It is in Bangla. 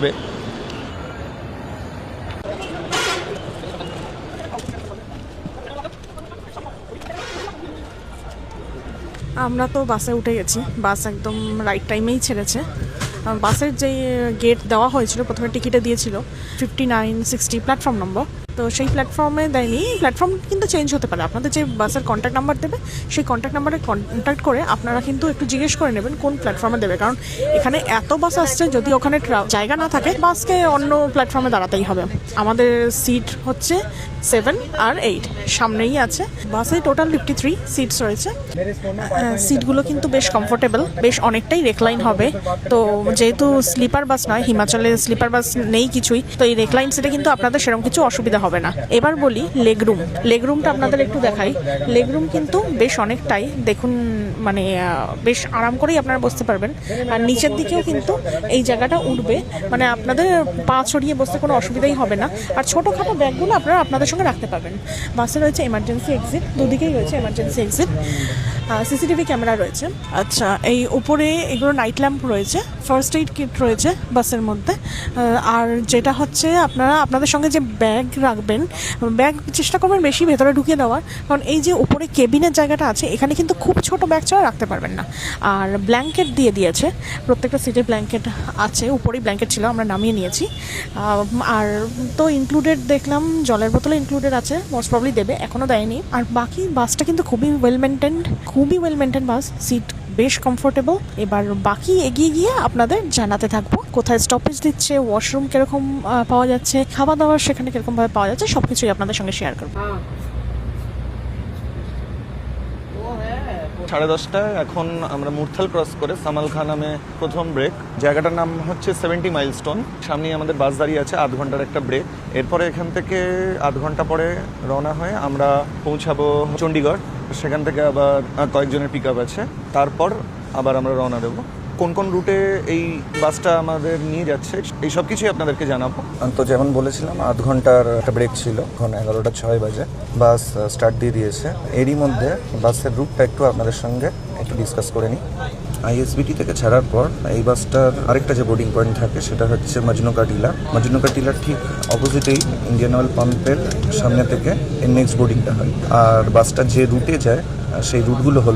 হবে। আমরা তো বাসে উঠে গেছি, বাস একদম রাইট টাইমেই ছেড়েছে। বাসের যে গেট দেওয়া হয়েছিল, প্রথমে টিকিটে দিয়েছিল 5960 প্ল্যাটফর্ম নম্বর, তো সেই প্ল্যাটফর্মে দেয়নি। প্ল্যাটফর্ম কিন্তু চেঞ্জ হতে পারে, আপনাদের যে বাসের কন্ট্যাক্ট নাম্বার দেবে সেই কন্ট্যাক্ট নাম্বারে কন্ট্যাক্ট করে আপনারা কিন্তু একটু জিজ্ঞেস করে নেবেন কোন প্ল্যাটফর্মে দেবে, কারণ এখানে এত বাস আসছে, যদি ওখানে জায়গা না থাকে বাসকে অন্য প্ল্যাটফর্মে দাঁড়াতেই হবে। আমাদের সিট হচ্ছে 7 আর 8 সামনেই আছে। বাসে টোটাল 53 সিটস রয়েছে। সিটগুলো কিন্তু বেশ কমফোর্টেবল, বেশ অনেকটাই রেকলাইন হবে। তো যেহেতু স্লিপার বাস নয়, হিমাচলে স্লিপার বাস নেই কিছুই, তো এই রেকলাইন সিটে কিন্তু আপনাদের সেরকম কিছু অসুবিধা হবে না। এবার বলি লেগ রুমটা আপনাদের একটু দেখাই। লেগ রুম কিন্তু বেশ অনেকটাই, দেখুন মানে বেশ আরাম করেই আপনারা বসতে পারবেন। আর নিচের দিকেও কিন্তু এই জায়গাটা উঠবে, মানে আপনাদের পা ছড়িয়ে বসতে কোনো অসুবিধাই হবে না। আর ছোটোখাটো ব্যাগগুলো আপনারা আপনাদের সঙ্গে রাখতে পারবেন। বাসে রয়েছে এমার্জেন্সি এক্সিট, দুদিকেই রয়েছে এমার্জেন্সি এক্সিট, সিসিটিভি ক্যামেরা রয়েছে। আচ্ছা, এই উপরে এগুলো নাইট ল্যাম্প রয়েছে, ফার্স্ট এইড কিট রয়েছে বাসের মধ্যে। আর যেটা হচ্ছে আপনারা আপনাদের সঙ্গে যে ব্যাগ রাখবেন, ব্যাগ চেষ্টা করবেন বেশি ভেতরে ঢুকিয়ে দেওয়ার, কারণ এই যে উপরে কেবিনের জায়গাটা আছে এখানে কিন্তু খুব ছোট ব্যাগ ছাড়া রাখতে পারবেন না। আর ব্ল্যাঙ্কেট দিয়ে দিয়েছে, প্রত্যেকটা সিটে ব্ল্যাঙ্কেট আছে, উপরেই ব্ল্যাঙ্কেট ছিল, আমরা নামিয়ে নিয়েছি। আর তো ইনক্লুডেড দেখলাম জলের বোতলে ইনক্লুডেড আছে, মোস্ট প্রবলি দেবে, এখনও দেয়নি। আর বাকি বাসটা কিন্তু খুবই ওয়েল মেনটেন বাস, সিট বেশ কমফোর্টেবল। এবার বাকি এগিয়ে গিয়ে আপনাদের জানাতে থাকবো কোথায় স্টপেজ দিচ্ছে, ওয়াশরুম কিরকম পাওয়া যাচ্ছে, খাওয়া দাওয়ার সেখানে কিরকমভাবে পাওয়া যাচ্ছে, সব কিছুই আপনাদের সঙ্গে শেয়ার করবো। 10:30 এখন আমরা মুরথাল ক্রস করে সামালখা নামে প্রথম ব্রেক। জায়গাটার নাম হচ্ছে 70 মাইলস্টোন। সামনেই আমাদের বাস দাঁড়িয়ে আছে, 0.5 ঘন্টার একটা ব্রেক। এরপরে এখান থেকে 0.5 ঘন্টা পরে রওনা হয়ে আমরা পৌঁছাবো চণ্ডীগড়। সেখান থেকে আবার কয়েকজনের পিক আপ আছে, তারপর আবার আমরা রওনা দেবো। কোন কোন রুটে এই বাসটা আমাদের নিয়ে যাচ্ছে এই সব কিছুই আপনাদেরকে জানাবো। তো যেমন বলেছিলাম 0.5 ঘন্টার একটা ব্রেক ছিল, এখন 11:06 বাজে বাস স্টার্ট দিয়ে দিয়েছে। এরই মধ্যে বাসের রুটটা একটু আপনাদের সঙ্গে একটু ডিসকাস করে নিই। আইএসবিটি থেকে ছাড়ার পর এই বাসটার আরেকটা যে বোর্ডিং পয়েন্ট থাকে সেটা হচ্ছে মজনুকা টিলার ঠিক অপোজিটেই ইন্ডিয়ান অয়েল পাম্পের সামনে থেকে এর নেক্সট বোর্ডিংটা হয়। আর বাসটা যে রুটে যায় সেই রুটগুলো হলো